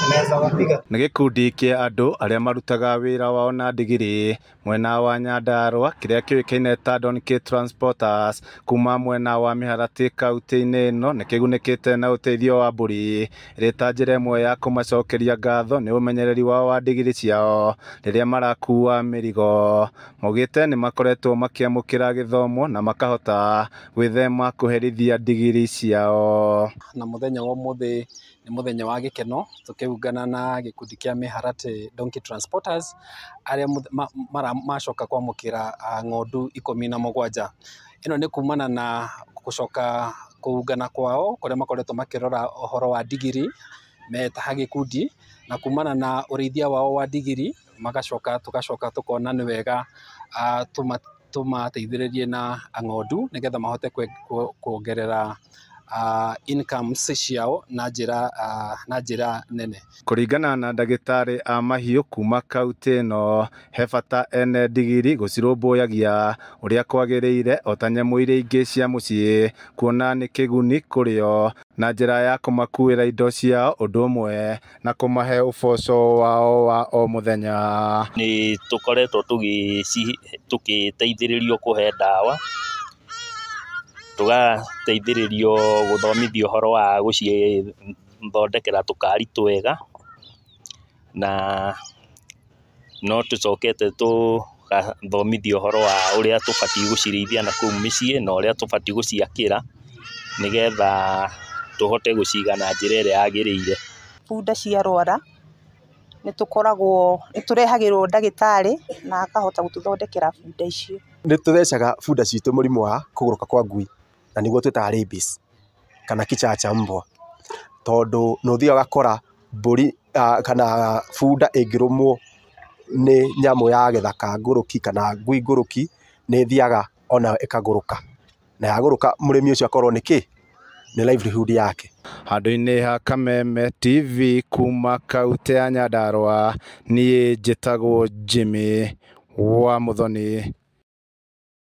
Nĩ gĩkundi kĩa andũ arĩa marutaga wĩra wao na ndigiri mwena wa Nyandarua kĩrĩa kĩũĩkaine ta Donkey Transporters kuma mwena wa Mĩharatĩ kaunti-inĩ ĩno nĩ kĩgunĩkĩte na ũteithio wa mbũri ĩrĩ ta njĩra ĩmwe ya kũmacokeria ngatho nĩ ũmenyereri wao wa ndigiri ciao rĩrĩa marakua mĩrigo. Maugĩte nĩ makoretwo makĩamũkĩra gĩthomo na makahota gwĩthema kũherithia ndigiri ciao. Na mũthenya wa ũmũthĩ nĩ mũthenya wa gĩkeno tũkĩungana na gĩkundi kĩa Mĩharatĩ Donkey Transporters arĩa macoka kwamũkĩra ng'ondu 17. Ĩno nĩ kumana na gũcoka kũungana kwao kũrĩa makoretwo makĩrora ũhoro wa ndigiri me ta gĩkundi na kumana na ũrĩithia wao wa ndigiri tũgacoka tũkona nĩ wega tũmateithĩrĩrie na ng'ondu nĩgetha mahote kuongerera incomes ciao na njĩra nene. Kũringana na ndagĩtarĩ a mahiũ kuma kaunti ĩno he bata ene ndigiri gũcirũmbũyagia ũrĩa kwagĩrĩire o ta nyamũ iria ingĩ cia mũciĩ kuona nĩ kĩguni kũrĩ o na njĩra ya kũmakuĩra indo ciao ũndũ ũmwe na kũmahe ũboco wao wa o mũthenya. Nĩ tũkoretwo tũgĩteithĩrĩrio kũhe ndawa, tũgateithĩrĩrio gũthomithio ũhoro wa gũcithondekera tũkari twega na no tũcokete tũgathomithio ũhoro wa ũrĩa tũbatiĩ gũcirĩithia na kũu mĩciĩ na ũrĩa tũbatiĩ gũciakĩra nĩgetha tũhote gũciga na njĩra ĩrĩa yagĩrĩire. Bunda ciarwara nĩ tũrehagĩrwo ndagĩtarĩ na akahota gũtũthondekera bunda icio. Nĩ tũthecaga bunda citũ mũrimũ wa kũgũrũka kwa ngui na nĩguo twĩtaga rabies kana kichaa cha mbwa, tondũ nĩ ũthiaga ũgakora mbũri kana bunda ĩngĩrũmwo nĩ nyamũ ya gĩthaka ngũrũki kana ngui ngũrũki nĩ ĩthiaga ona ĩkagũrũka na yagũrũka mũrĩmi ũcio akorwo nĩ livelihood yake. Handũ-inĩ ha Kameme TV kuma kaunti ya Nyandarua niĩ njĩtagwo Jimmy wa Muthoni.